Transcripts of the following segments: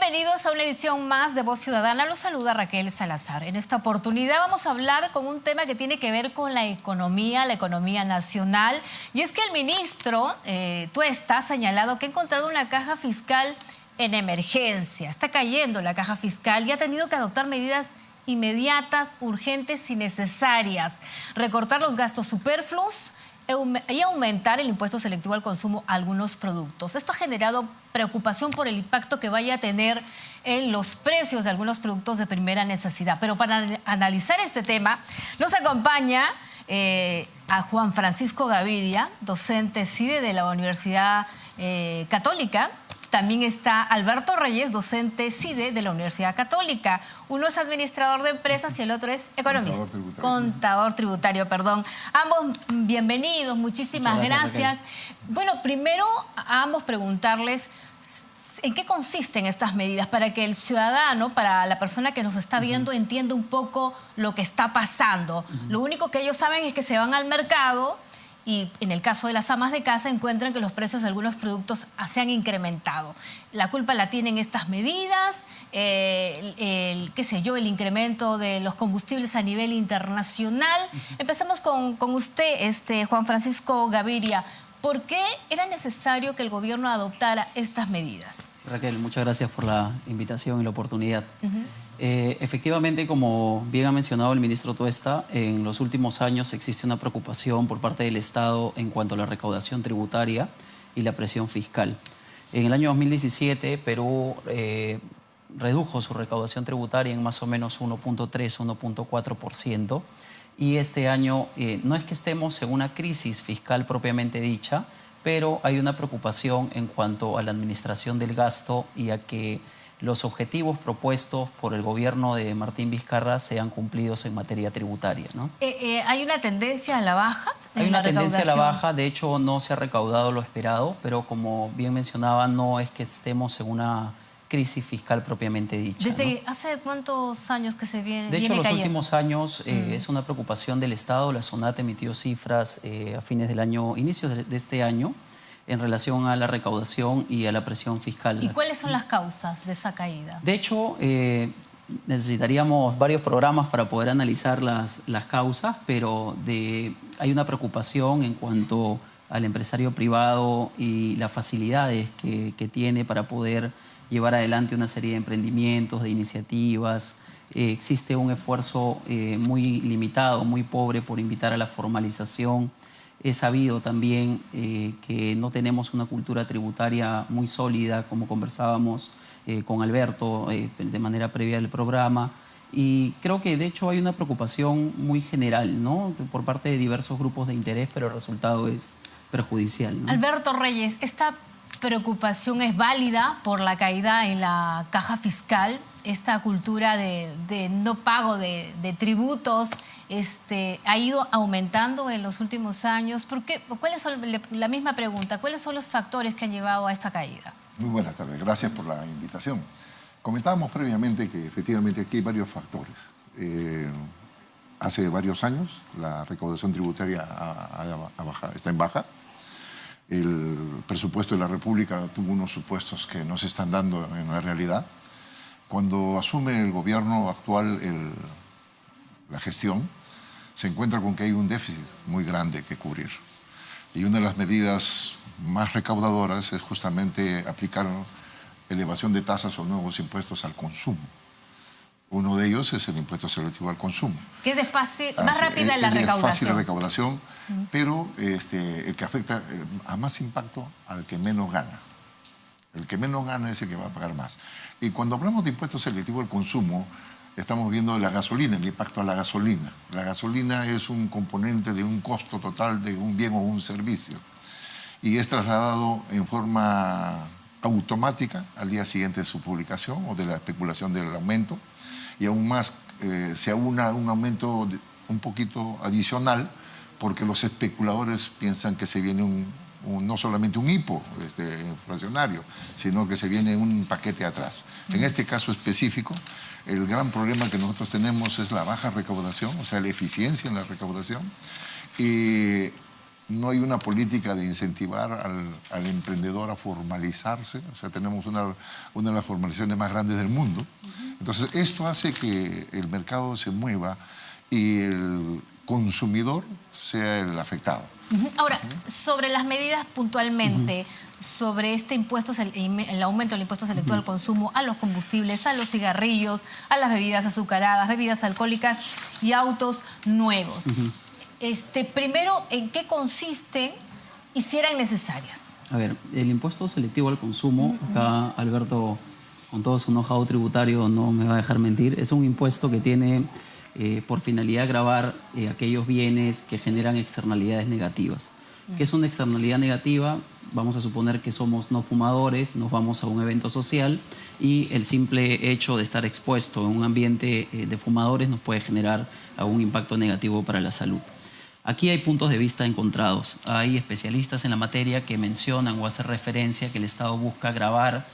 Bienvenidos a una edición más de Voz Ciudadana. Los saluda Raquel Salazar. En esta oportunidad vamos a hablar con un tema que tiene que ver con la economía nacional. Y es que el ministro Tuesta ha señalado que ha encontrado una caja fiscal en emergencia. Está cayendo la caja fiscal y ha tenido que adoptar medidas inmediatas, urgentes y necesarias. Recortar los gastos superfluos y aumentar el impuesto selectivo al consumo a algunos productos. Esto ha generado preocupación por el impacto que vaya a tener en los precios de algunos productos de primera necesidad. Pero para analizar este tema nos acompaña a Juan Francisco Gaviria, docente CIDE de la Universidad Católica. También está Alberto Reyes, docente CIDE de la Universidad Católica. Uno es administrador de empresas y el otro es economista. Contador tributario, perdón. Ambos bienvenidos, muchísimas gracias. Bueno, primero a ambos preguntarles en qué consisten estas medidas para que el ciudadano, para la persona que nos está viendo, entienda un poco lo que está pasando. Lo único que ellos saben es que se van al mercado y en el caso de las amas de casa encuentran que los precios de algunos productos se han incrementado. La culpa la tienen estas medidas, el incremento de los combustibles a nivel internacional. Empezamos con usted, Juan Francisco Gaviria. ¿Por qué era necesario que el gobierno adoptara estas medidas? Sí, Raquel, muchas gracias por la invitación y la oportunidad. Efectivamente, como bien ha mencionado el ministro Tuesta, en los últimos años existe una preocupación por parte del Estado en cuanto a la recaudación tributaria y la presión fiscal. En el año 2017, Perú redujo su recaudación tributaria en más o menos 1.3, 1.4%. Y este año no es que estemos en una crisis fiscal propiamente dicha, pero hay una preocupación en cuanto a la administración del gasto y a que los objetivos propuestos por el gobierno de Martín Vizcarra sean cumplidos en materia tributaria, ¿no? ¿Hay una tendencia a la baja? Hay una tendencia a la baja, de hecho no se ha recaudado lo esperado, pero como bien mencionaba, no es que estemos en una crisis fiscal propiamente dicha. ¿Desde hace cuántos años que se viene De hecho, los últimos años es una preocupación del Estado. La SUNAT emitió cifras a fines del año, inicios de este año, en relación a la recaudación y a la presión fiscal. ¿Y cuáles son las causas de esa caída? De hecho, necesitaríamos varios programas para poder analizar las causas, pero hay una preocupación en cuanto al empresario privado y las facilidades que tiene para poder llevar adelante una serie de emprendimientos, de iniciativas. Existe un esfuerzo muy limitado, muy pobre por invitar a la formalización. He sabido también que no tenemos una cultura tributaria muy sólida, como conversábamos con Alberto de manera previa al programa. Y creo que de hecho hay una preocupación muy general, ¿no?, por parte de diversos grupos de interés, pero el resultado es perjudicial, ¿no? Alberto Reyes, esta preocupación es válida por la caída en la caja fiscal, esta cultura de no pago de tributos ha ido aumentando en los últimos años. ¿Por qué? La misma pregunta, ¿cuáles son los factores que han llevado a esta caída? Muy buenas tardes, gracias por la invitación. Comentábamos previamente que efectivamente aquí hay varios factores. Hace varios años la recaudación tributaria está en baja. El presupuesto de la República tuvo unos supuestos que no se están dando en la realidad. Cuando asume el gobierno actual la gestión, se encuentra con que hay un déficit muy grande que cubrir. Y una de las medidas más recaudadoras es justamente aplicar elevación de tasas o nuevos impuestos al consumo. Uno de ellos es el impuesto selectivo al consumo. Que es más rápida la recaudación. Es fácil la recaudación, pero el que afecta a más impacto al que menos gana. El que menos gana es el que va a pagar más. Y cuando hablamos de impuesto selectivo al consumo, estamos viendo la gasolina, el impacto a la gasolina. La gasolina es un componente de un costo total de un bien o un servicio. Y es trasladado en forma automática al día siguiente de su publicación o de la especulación del aumento. Y aún más se aúna un aumento un poquito adicional porque los especuladores piensan que se viene no solamente un hipo inflacionario, sino que se viene un paquete atrás. En este caso específico, el gran problema que nosotros tenemos es la baja recaudación, o sea, la eficiencia en la recaudación. Y no hay una política de incentivar al emprendedor a formalizarse. O sea, tenemos una de las formalizaciones más grandes del mundo. Entonces, esto hace que el mercado se mueva y el consumidor sea el afectado. Ahora, sobre las medidas puntualmente, sobre este impuesto, el aumento del impuesto selectivo al consumo, a los combustibles, a los cigarrillos, a las bebidas azucaradas, bebidas alcohólicas y autos nuevos. Primero, ¿en qué consisten y si eran necesarias? A ver, el impuesto selectivo al consumo, acá Alberto, con todo su know-how tributario, no me va a dejar mentir, es un impuesto que tiene por finalidad gravar aquellos bienes que generan externalidades negativas. ¿Qué es una externalidad negativa? Vamos a suponer que somos no fumadores, nos vamos a un evento social y el simple hecho de estar expuesto en un ambiente de fumadores nos puede generar algún impacto negativo para la salud. Aquí hay puntos de vista encontrados. Hay especialistas en la materia que mencionan o hacen referencia que el Estado busca gravar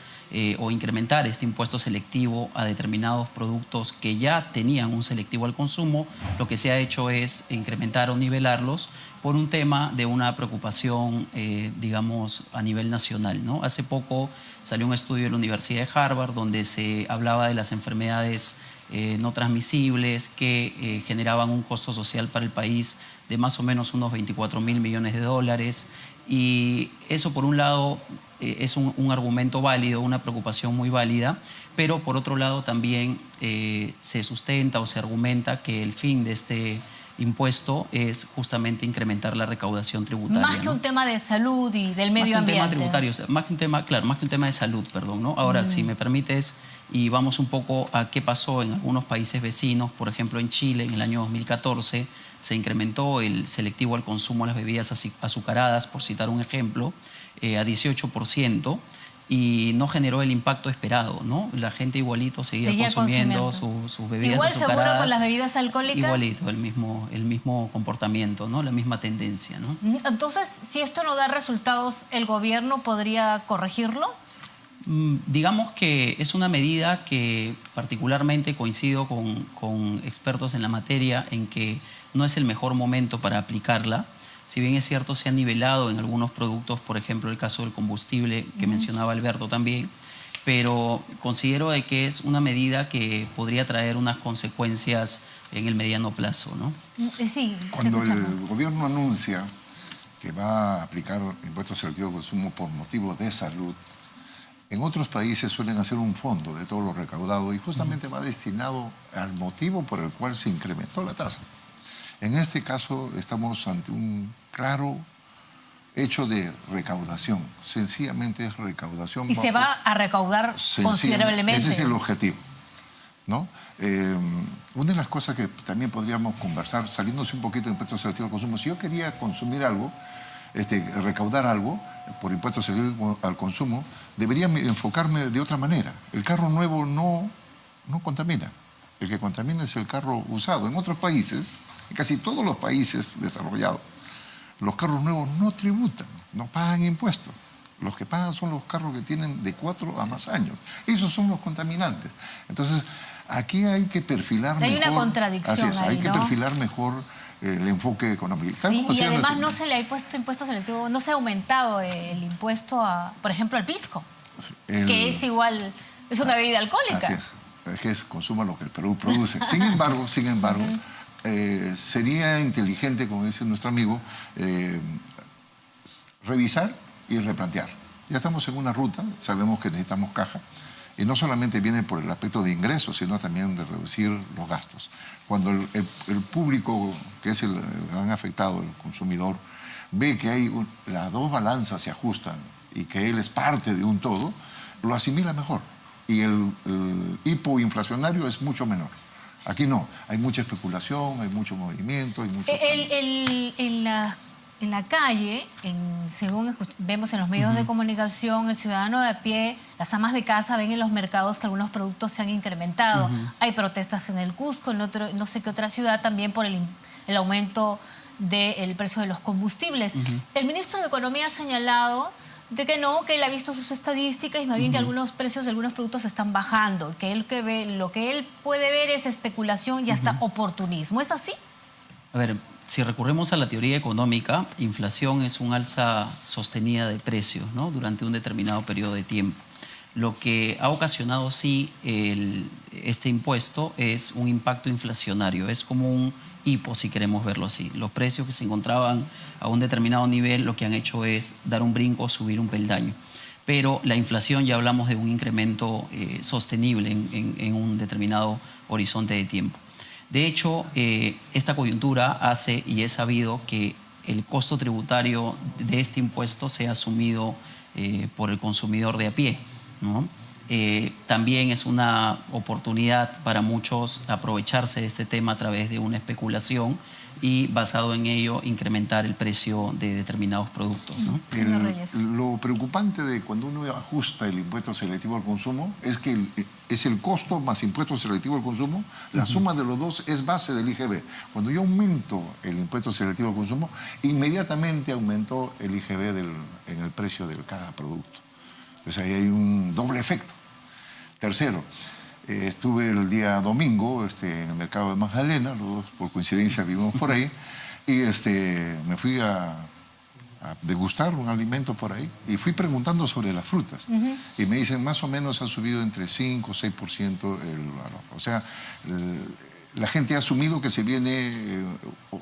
o incrementar este impuesto selectivo a determinados productos que ya tenían un selectivo al consumo. Lo que se ha hecho es incrementar o nivelarlos por un tema de una preocupación, digamos, a nivel nacional, ¿no? Hace poco salió un estudio de la Universidad de Harvard donde se hablaba de las enfermedades no transmisibles que generaban un costo social para el país de más o menos unos 24.000 millones de dólares. Y eso, por un lado, es un argumento válido, una preocupación muy válida, pero por otro lado también se sustenta o se argumenta que el fin de este impuesto es justamente incrementar la recaudación tributaria. Más que un tema de salud y del medio ambiente. Más que un tema tributario, o sea, más que un tema de salud, perdón, ¿no? Ahora, si me permites, y vamos un poco a qué pasó en algunos países vecinos, por ejemplo en Chile en el año 2014 se incrementó el selectivo al consumo de las bebidas azucaradas, por citar un ejemplo, a 18%. Y no generó el impacto esperado, ¿no? La gente igualito seguía consumiendo sus bebidas igual azucaradas. Seguro con las bebidas alcohólicas. Igualito, el mismo comportamiento, ¿no? La misma tendencia, ¿no? Entonces, si esto no da resultados, ¿el gobierno podría corregirlo? Digamos que es una medida que particularmente coincido con expertos en la materia en que no es el mejor momento para aplicarla. Si bien es cierto, se ha nivelado en algunos productos, por ejemplo, el caso del combustible que mencionaba Alberto también, pero considero de que es una medida que podría traer unas consecuencias en el mediano plazo, ¿no? Sí, cuando el gobierno anuncia que va a aplicar impuestos selectivos de consumo por motivos de salud, en otros países suelen hacer un fondo de todo lo recaudado y justamente va destinado al motivo por el cual se incrementó la tasa. En este caso estamos ante un claro hecho de recaudación. Sencillamente es recaudación. Y se va a recaudar considerablemente. Ese es el objetivo, ¿no? Una de las cosas que también podríamos conversar, saliéndose un poquito de impuestos selectivos al consumo, si yo quería consumir algo, recaudar algo por impuestos selectivos al consumo, debería enfocarme de otra manera. El carro nuevo no contamina. El que contamina es el carro usado. En otros países, en casi todos los países desarrollados, los carros nuevos no tributan, no pagan impuestos. Los que pagan son los carros que tienen de 4 a más años. Esos son los contaminantes. Entonces, aquí hay que perfilar mejor. Hay una contradicción. Así es, ahí, hay que perfilar mejor el enfoque económico. Y además no se le ha puesto impuesto selectivo, no se ha aumentado el impuesto, por ejemplo, al pisco, que es igual, es una bebida alcohólica. Así es que consuma lo que el Perú produce. Sin embargo, sería inteligente, como dice nuestro amigo, revisar y replantear. Ya estamos en una ruta, sabemos que necesitamos caja, y no solamente viene por el aspecto de ingresos, sino también de reducir los gastos. Cuando el público, que es el gran afectado, el consumidor, ve que las dos balanzas se ajustan y que él es parte de un todo, lo asimila mejor. Y el hipoinflacionario es mucho menor. Aquí no, hay mucha especulación, hay mucho movimiento, hay mucho... En la calle, según vemos en los medios de comunicación, el ciudadano de a pie, las amas de casa ven en los mercados que algunos productos se han incrementado. Hay protestas en el Cusco, en no sé qué otra ciudad, también por el aumento del precio de los combustibles. El ministro de Economía ha señalado de que no, que él ha visto sus estadísticas y más bien que algunos precios de algunos productos están bajando, que lo que él puede ver es especulación y hasta oportunismo. ¿Es así? A ver, si recurrimos a la teoría económica, inflación es un alza sostenida de precios, ¿no?, durante un determinado periodo de tiempo. Lo que ha ocasionado, sí, este impuesto es un impacto inflacionario, es como un hipo, si queremos verlo así. Los precios que se encontraban a un determinado nivel lo que han hecho es dar un brinco, subir un peldaño. Pero la inflación, ya hablamos de un incremento sostenible en un determinado horizonte de tiempo. De hecho, esta coyuntura hace, y es sabido, que el costo tributario de este impuesto sea asumido por el consumidor de a pie, ¿no? También es una oportunidad para muchos aprovecharse de este tema a través de una especulación y, basado en ello, incrementar el precio de determinados productos, ¿no? Lo preocupante de cuando uno ajusta el impuesto selectivo al consumo es que es el costo más impuesto selectivo al consumo. La suma de los dos es base del IGB. Cuando yo aumento el impuesto selectivo al consumo, inmediatamente aumento el IGB en el precio de cada producto. Entonces ahí hay un doble efecto. Tercero, estuve el día domingo en el mercado de Magdalena, los dos por coincidencia vivimos por ahí, y me fui a degustar un alimento por ahí y fui preguntando sobre las frutas. Y me dicen, más o menos ha subido entre 5 o 6% el valor. O sea, la gente ha asumido que se viene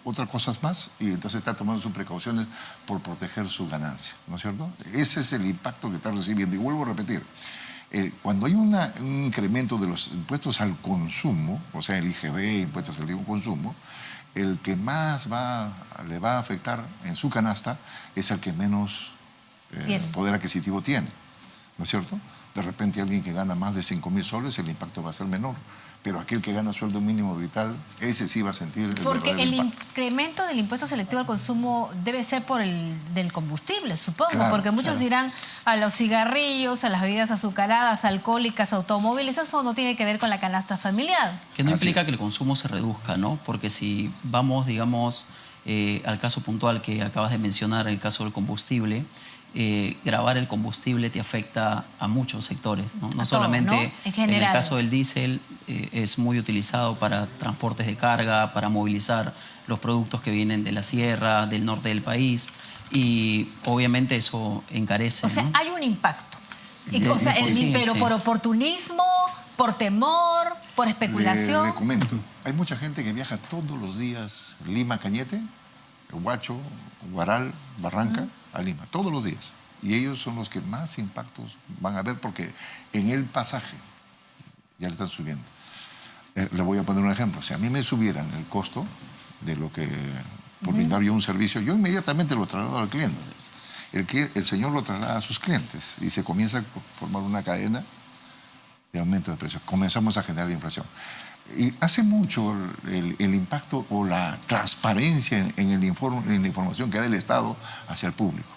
otras cosas más y entonces está tomando sus precauciones por proteger su ganancia, ¿no es cierto? Ese es el impacto que está recibiendo. Y vuelvo a repetir, cuando hay un incremento de los impuestos al consumo, o sea, el IGB, impuestos al consumo, el que más le va a afectar en su canasta es el que menos poder adquisitivo tiene, ¿no es cierto? De repente alguien que gana más de 5.000 soles, el impacto va a ser menor. Pero aquel que gana sueldo mínimo vital, ese sí va a sentir el Porque el impacto. incremento del impuesto selectivo al consumo debe ser por el del combustible, supongo. Claro, porque muchos claro. dirán a los cigarrillos, a las bebidas azucaradas, alcohólicas, automóviles, eso no tiene que ver con la canasta familiar. Que no Así implica es. que el consumo se reduzca, ¿no? Porque si vamos, digamos, al caso puntual que acabas de mencionar, el caso del combustible, gravar el combustible te afecta a muchos sectores, ¿no? No solamente, ¿no? En general. En el caso del diésel, es muy utilizado para transportes de carga, para movilizar los productos que vienen de la sierra, del norte del país, y obviamente eso encarece, O sea, ¿no? hay un impacto. De- O sea, sí, pero sí. por oportunismo, por temor, por especulación. Le comento, hay mucha gente que viaja todos los días Lima-Cañete, Huacho, Guaral, Barranca, a Lima, todos los días. Y ellos son los que más impactos van a ver porque en el pasaje ya le están subiendo. Le voy a poner un ejemplo. Si a mí me subieran el costo de lo que, por brindar yo un servicio, yo inmediatamente lo traslado al cliente. El señor lo traslada a sus clientes y se comienza a formar una cadena de aumento de precios. Comenzamos a generar inflación. Y hace mucho el impacto o la transparencia en la información que da el Estado hacia el público.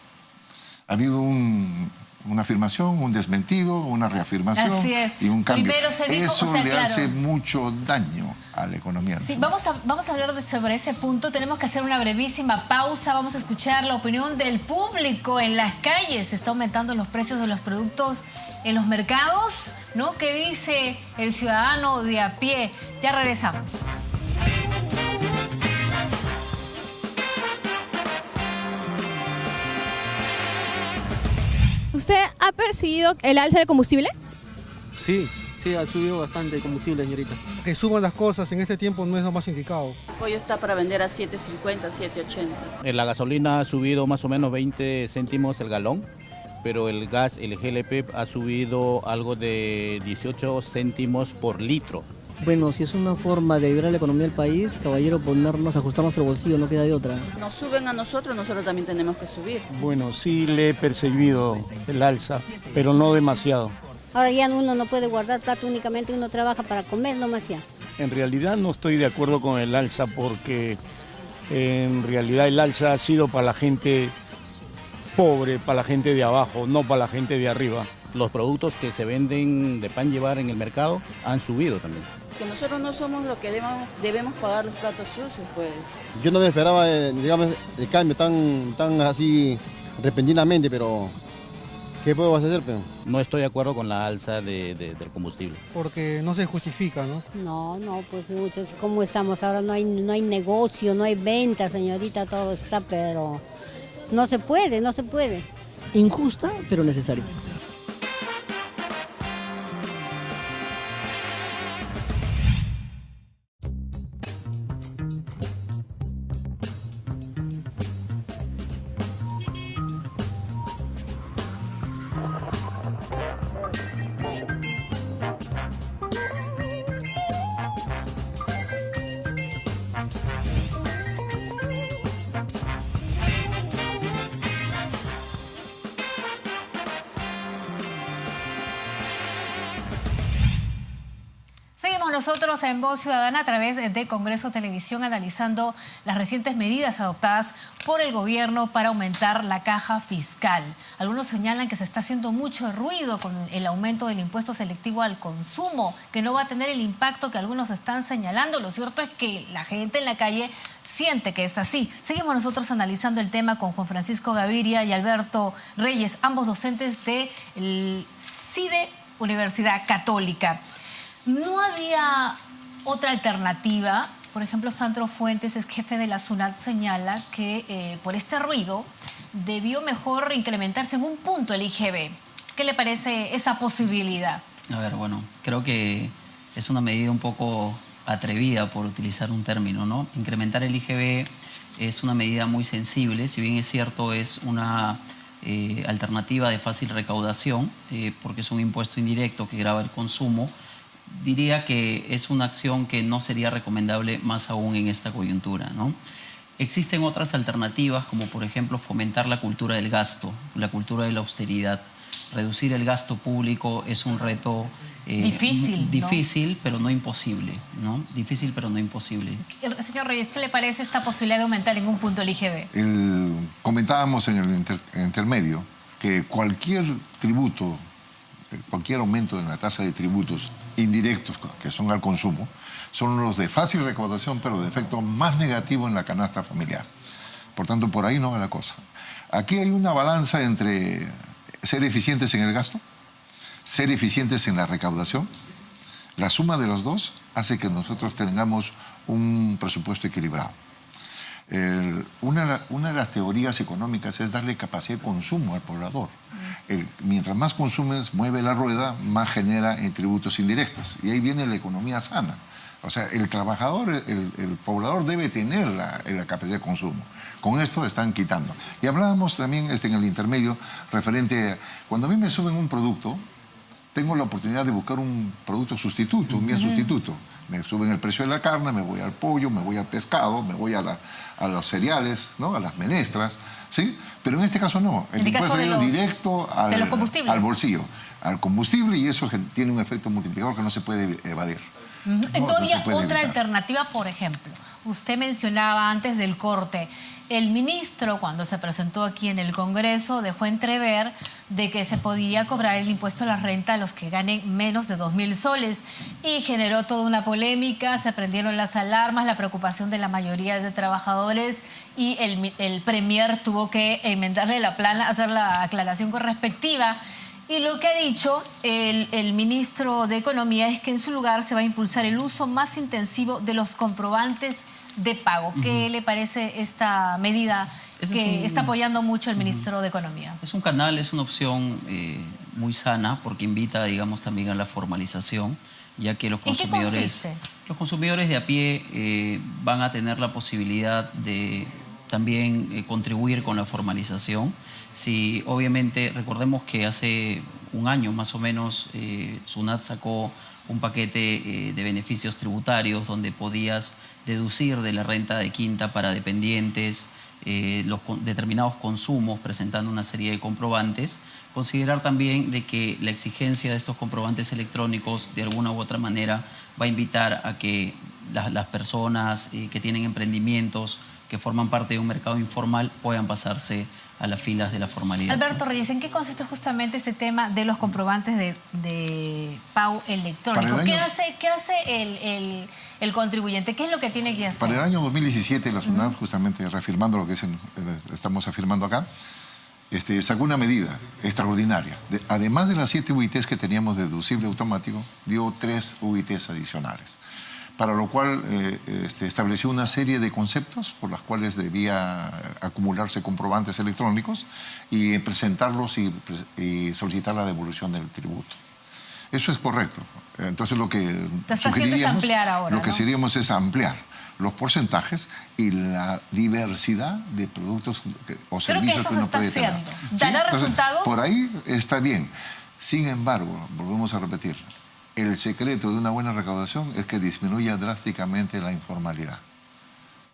Ha habido una afirmación, un desmentido, una reafirmación Así es. y un cambio. Primero se dijo, Eso o sea, le claro. hace mucho daño a la economía. Sí, vamos a hablar sobre ese punto. Tenemos que hacer una brevísima pausa. Vamos a escuchar la opinión del público en las calles. Se está aumentando los precios de los productos en los mercados, ¿no? ¿Qué dice el ciudadano de a pie? Ya regresamos. ¿Usted ha percibido el alza del combustible? Sí, sí, ha subido bastante el combustible, señorita. Que suban las cosas en este tiempo no es lo más indicado. El pollo está para vender a 7.50, 7.80. La gasolina ha subido más o menos 20 céntimos el galón, pero el gas, el GLP, ha subido algo de 18 céntimos por litro. Bueno, si es una forma de ayudar a la economía del país, caballero, ajustarnos el bolsillo, no queda de otra. Nos suben a nosotros también tenemos que subir. Bueno, sí le he percibido el alza, pero no demasiado. Ahora ya uno no puede guardar plata, únicamente uno trabaja para comer nomás ya. En realidad no estoy de acuerdo con el alza porque en realidad el alza ha sido para la gente pobre, para la gente de abajo, no para la gente de arriba. Los productos que se venden de pan llevar en el mercado han subido también. Que nosotros no somos los que debemos pagar los platos sucios, pues. Yo no me esperaba, digamos, el cambio tan así repentinamente, pero ¿Qué podemos hacer, pero? No estoy de acuerdo con la alza del combustible. Porque no se justifica, ¿no? No, pues muchos, como estamos ahora, no hay negocio, no hay venta, señorita, todo está, pero no se puede. Injusta, pero necesaria. Seguimos nosotros en Voz Ciudadana a través de Congreso Televisión analizando las recientes medidas adoptadas por el gobierno para aumentar la caja fiscal. Algunos señalan que se está haciendo mucho ruido con el aumento del impuesto selectivo al consumo, que no va a tener el impacto que algunos están señalando. Lo cierto es que la gente en la calle siente que es así. Seguimos nosotros analizando el tema con Juan Francisco Gaviria y Alberto Reyes, ambos docentes del CIDE Universidad Católica. ¿No había otra alternativa? Por ejemplo, Sandro Fuentes, es jefe de la SUNAT, señala que por este ruido debió mejor incrementarse en un punto el IGB. ¿Qué le parece esa posibilidad? A ver, bueno, creo que es una medida un poco atrevida, por utilizar un término, ¿no? Incrementar el IGB es una medida muy sensible, si bien es cierto, es una alternativa de fácil recaudación, porque es un impuesto indirecto que grava el consumo. Diría que es una acción que no sería recomendable más aún en esta coyuntura, ¿no? Existen otras alternativas, como por ejemplo fomentar la cultura del gasto, la cultura de la austeridad. Reducir el gasto público es un reto difícil, pero no imposible, ¿no? Difícil, pero no imposible. Señor Reyes, ¿qué le parece esta posibilidad de aumentar en un punto el IGB? Comentábamos en el intermedio que cualquier tributo, cualquier aumento en la tasa de tributos indirectos que son al consumo, son los de fácil recaudación, pero de efecto más negativo en la canasta familiar. Por tanto, por ahí no va la cosa. Aquí hay una balanza entre ser eficientes en el gasto, ser eficientes en la recaudación. La suma de los dos hace que nosotros tengamos un presupuesto equilibrado. Una de las teorías económicas es darle capacidad de consumo al poblador. Mientras más consumes, mueve la rueda, más genera en tributos indirectos. Y ahí viene la economía sana. O sea, el trabajador, el poblador debe tener la capacidad de consumo. Con esto están quitando. Y hablábamos también en el intermedio referente a cuando a mí me suben un producto, tengo la oportunidad de buscar un producto sustituto, un bien sustituto. Me suben el precio de la carne, me voy al pollo, me voy al pescado, me voy a los cereales, ¿no? A las menestras, ¿sí? Pero en este caso no. El impuesto es directo al bolsillo, al combustible, y eso tiene un efecto multiplicador que no se puede evadir. Todavía otra alternativa, por ejemplo, usted mencionaba antes del corte, el ministro cuando se presentó aquí en el Congreso dejó entrever de que se podía cobrar el impuesto a la renta a los que ganen menos de 2.000 soles y generó toda una polémica, se prendieron las alarmas, la preocupación de la mayoría de trabajadores y el premier tuvo que enmendarle la plana, hacer la aclaración correspectiva. Y lo que ha dicho el ministro de Economía es que en su lugar se va a impulsar el uso más intensivo de los comprobantes de pago. ¿Qué le parece esta medida que está apoyando mucho el ministro de Economía? Es un canal, es una opción muy sana porque invita, digamos, también a la formalización, ya que los consumidores de a pie van a tener la posibilidad de también contribuir con la formalización. Sí, obviamente, recordemos que hace un año más o menos SUNAT sacó un paquete de beneficios tributarios donde podías deducir de la renta de quinta para dependientes los determinados consumos presentando una serie de comprobantes. Considerar también de que la exigencia de estos comprobantes electrónicos de alguna u otra manera va a invitar a que las personas que tienen emprendimientos que forman parte de un mercado informal puedan pasarse a las filas de la formalidad. Alberto Reyes, ¿en qué consiste justamente este tema de los comprobantes de pago electrónico? ¿Qué hace el contribuyente? ¿Qué es lo que tiene que hacer? Para el año 2017 la SUNAT, justamente reafirmando lo que estamos afirmando acá, sacó una medida extraordinaria. Además de las 7 UITs que teníamos de deducible automático, dio 3 UITs adicionales. Para lo cual estableció una serie de conceptos por las cuales debía acumularse comprobantes electrónicos y presentarlos y solicitar la devolución del tributo. Eso es correcto. Entonces lo que sugeriríamos, ampliar ahora, lo que seríamos es ampliar los porcentajes y la diversidad de productos o servicios que uno puede tener. Creo que eso se está haciendo. ¿Dará resultados? Por ahí está bien. Sin embargo, volvemos a repetir, el secreto de una buena recaudación es que disminuya drásticamente la informalidad.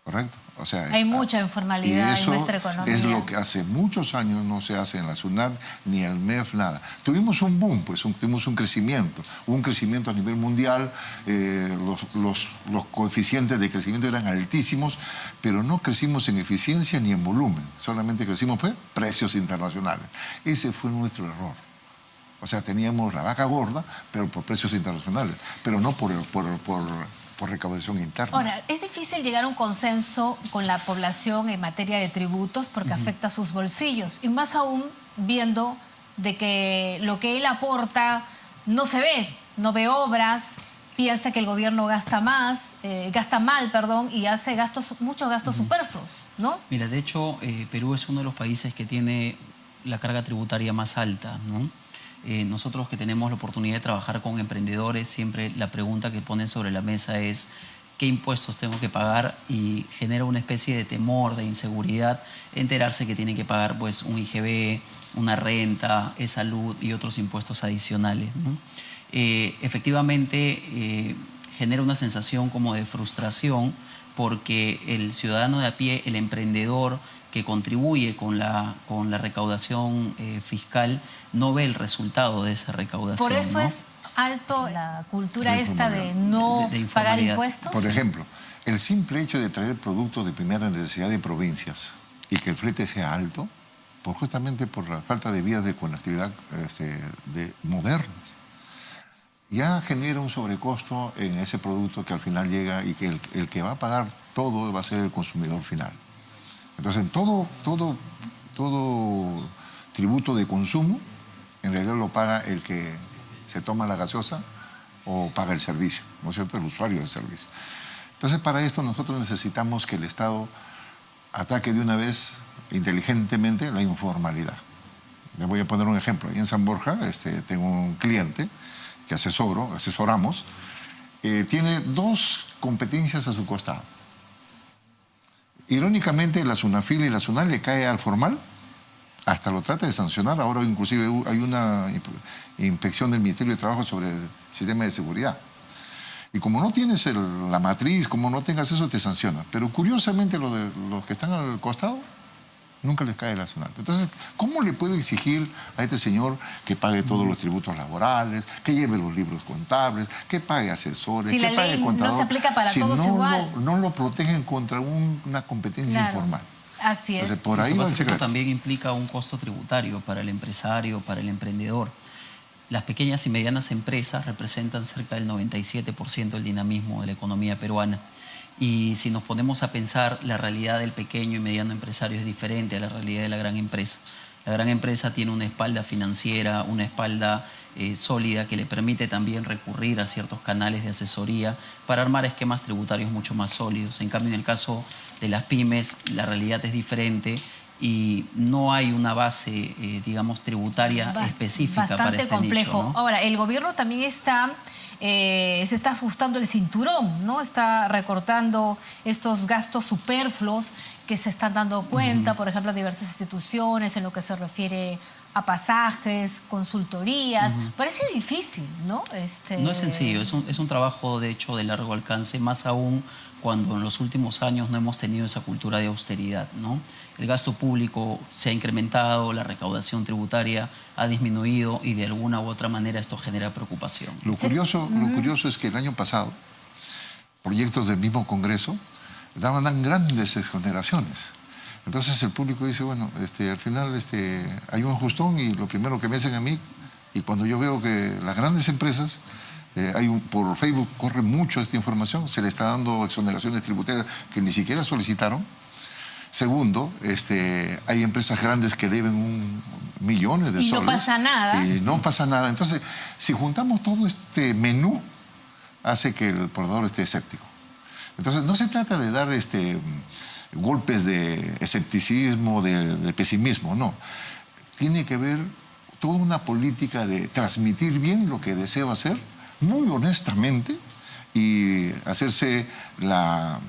¿Correcto? O sea, hay mucha informalidad en nuestra economía. Es lo que hace muchos años no se hace en la SUNAT ni el MEF, nada. Tuvimos un boom, pues tuvimos un crecimiento a nivel mundial, los coeficientes de crecimiento eran altísimos, pero no crecimos en eficiencia ni en volumen, solamente crecimos precios internacionales. Ese fue nuestro error. O sea, teníamos la vaca gorda, pero por precios internacionales, pero no por recaudación interna. Ahora, es difícil llegar a un consenso con la población en materia de tributos porque afecta a sus bolsillos. Y más aún viendo de que lo que él aporta no se ve, no ve obras, piensa que el gobierno gasta mal, y hace muchos gastos superfluos, ¿no? Mira, de hecho, Perú es uno de los países que tiene la carga tributaria más alta, ¿no? Nosotros que tenemos la oportunidad de trabajar con emprendedores, siempre la pregunta que ponen sobre la mesa es ¿qué impuestos tengo que pagar? Y genera una especie de temor, de inseguridad, enterarse que tienen que pagar pues, un IGB, una renta, salud y otros impuestos adicionales, ¿no? Efectivamente, genera una sensación como de frustración porque el ciudadano de a pie, el emprendedor que contribuye con la recaudación fiscal, no ve el resultado de esa recaudación. Por eso, ¿no? Es alto la cultura de no pagar impuestos. Por ejemplo, el simple hecho de traer productos de primera necesidad de provincias y que el flete sea alto, justamente por la falta de vías de conectividad modernas, ya genera un sobrecosto en ese producto que al final llega y que el que va a pagar todo va a ser el consumidor final. Entonces, todo tributo de consumo, en realidad lo paga el que se toma la gaseosa o paga el servicio, ¿no es cierto? El usuario del servicio. Entonces, para esto nosotros necesitamos que el Estado ataque de una vez inteligentemente la informalidad. Les voy a poner un ejemplo. Ahí en San Borja tengo un cliente que asesoramos, tiene 2 competencias a su costado. Irónicamente, la SUNAFIL y la SUNAL le cae al formal, hasta lo trata de sancionar. Ahora inclusive hay una inspección del Ministerio de Trabajo sobre el sistema de seguridad. Y como no tienes la matriz, como no tengas eso, te sanciona. Pero curiosamente los que están al costado, nunca les cae la SUNAT. Entonces, ¿cómo le puedo exigir a este señor que pague todos los tributos laborales, que lleve los libros contables, que pague asesores, si que pague contador? No se aplica para todos igual. No lo protegen contra una competencia informal. Así es. Entonces, por ahí va el secreto. Eso también implica un costo tributario para el empresario, para el emprendedor. Las pequeñas y medianas empresas representan cerca del 97% del dinamismo de la economía peruana. Y si nos ponemos a pensar, la realidad del pequeño y mediano empresario es diferente a la realidad de la gran empresa. La gran empresa tiene una espalda financiera, una espalda sólida que le permite también recurrir a ciertos canales de asesoría para armar esquemas tributarios mucho más sólidos. En cambio, en el caso de las pymes, la realidad es diferente y no hay una base, digamos, tributaria específica para este complejo. nicho, ¿no? Ahora, el gobierno también se está ajustando el cinturón, ¿no? Está recortando estos gastos superfluos que se están dando cuenta, por ejemplo, diversas instituciones en lo que se refiere a pasajes, consultorías. Parece difícil, ¿no? No es sencillo, es un trabajo de hecho de largo alcance, más aún cuando en los últimos años no hemos tenido esa cultura de austeridad, ¿no? El gasto público se ha incrementado, la recaudación tributaria ha disminuido y de alguna u otra manera esto genera preocupación. Lo curioso es que el año pasado, proyectos del mismo Congreso daban grandes exoneraciones. Entonces el público dice, bueno, al final hay un ajustón y lo primero que me hacen a mí, y cuando yo veo que las grandes empresas, por Facebook corre mucho esta información, se le está dando exoneraciones tributarias que ni siquiera solicitaron, Segundo, hay empresas grandes que deben millones de soles. Y no pasa nada. Y no pasa nada. Entonces, si juntamos todo este menú, hace que el proveedor esté escéptico. Entonces, no se trata de dar golpes de escepticismo, de pesimismo, no. Tiene que ver toda una política de transmitir bien lo que deseo hacer, muy honestamente, y hacerse la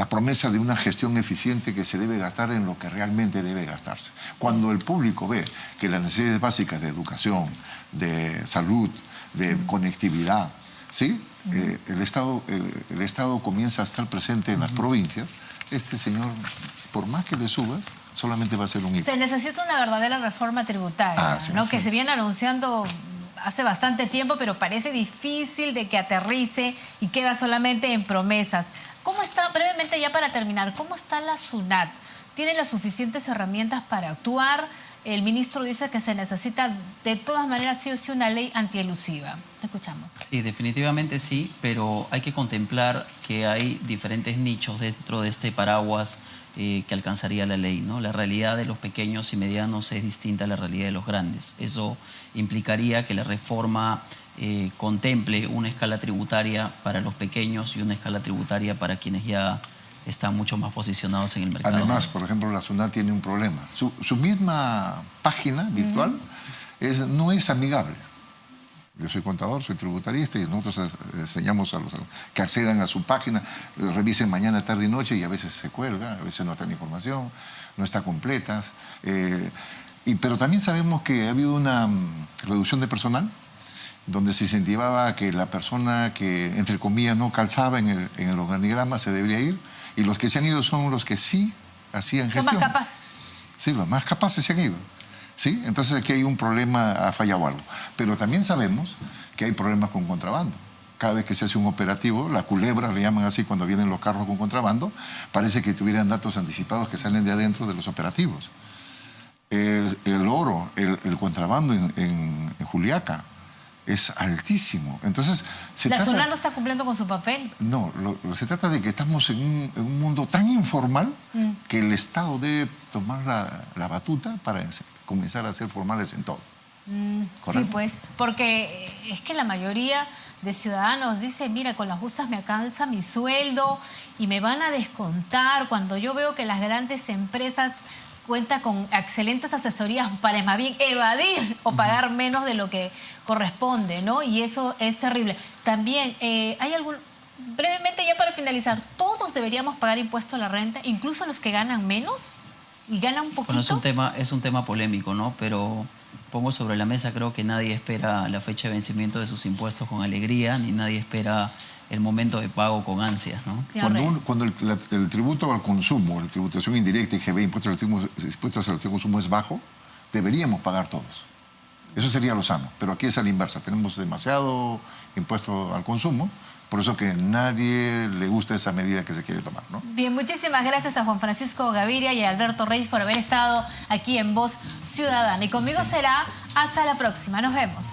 promesa de una gestión eficiente que se debe gastar en lo que realmente debe gastarse. Cuando el público ve que las necesidades básicas de educación, de salud, de conectividad, ¿sí? El Estado comienza a estar presente en las provincias, este señor, por más que le subas, solamente va a ser un hijo. Se necesita una verdadera reforma tributaria, ¿no? Que se viene anunciando hace bastante tiempo, pero parece difícil de que aterrice y queda solamente en promesas. ¿Cómo está, brevemente ya para terminar, cómo está la SUNAT? ¿Tiene las suficientes herramientas para actuar? El ministro dice que se necesita de todas maneras sí o sí una ley antielusiva. Te escuchamos. Sí, definitivamente sí, pero hay que contemplar que hay diferentes nichos dentro de este paraguas que alcanzaría la ley, ¿no? La realidad de los pequeños y medianos es distinta a la realidad de los grandes. Eso implicaría que la reforma contemple una escala tributaria para los pequeños y una escala tributaria para quienes ya están mucho más posicionados en el mercado. Además, por ejemplo, la SUNAT tiene un problema. Su misma página virtual no es amigable. Yo soy contador, soy tributarista y nosotros enseñamos a los que accedan a su página, revisen mañana, tarde y noche y a veces se cuelga, a veces no está la información, no está completa. Pero también sabemos que ha habido una reducción de personal donde se incentivaba que la persona que, entre comillas, no calzaba en el organigrama se debería ir, y los que se han ido son los que sí hacían gestión. Son más capaces. Sí, los más capaces se han ido. ¿Sí? Entonces aquí hay un problema, ha fallado algo. Pero también sabemos que hay problemas con contrabando. Cada vez que se hace un operativo, la culebra, le llaman así cuando vienen los carros con contrabando, parece que tuvieran datos anticipados que salen de adentro de los operativos. El oro, el contrabando en Juliaca es altísimo. Entonces, ¿La SUNAT no está cumpliendo con su papel? No, se trata de que estamos en un mundo tan informal que el Estado debe tomar la batuta para comenzar a ser formales en todo. Sí, pues, porque es que la mayoría de ciudadanos dice, mira, con las justas me alcanza mi sueldo y me van a descontar, cuando yo veo que las grandes empresas cuenta con excelentes asesorías para más bien evadir o pagar menos de lo que corresponde, ¿no? Y eso es terrible. También, ¿hay algún...? Brevemente, ya para finalizar, ¿todos deberíamos pagar impuesto a la renta, incluso los que ganan menos y ganan un poquito? Bueno, es un tema polémico, ¿no? Pero pongo sobre la mesa, creo que nadie espera la fecha de vencimiento de sus impuestos con alegría, ni nadie espera el momento de pago con ansias, ¿no? Cuando el tributo al consumo, la tributación indirecta, IGB, impuestos al consumo es bajo, deberíamos pagar todos. Eso sería lo sano, pero aquí es a la inversa. Tenemos demasiado impuesto al consumo, por eso que a nadie le gusta esa medida que se quiere tomar, ¿no? Bien, muchísimas gracias a Juan Francisco Gaviria y a Alberto Reyes por haber estado aquí en Voz Ciudadana. Y conmigo será hasta la próxima. Nos vemos.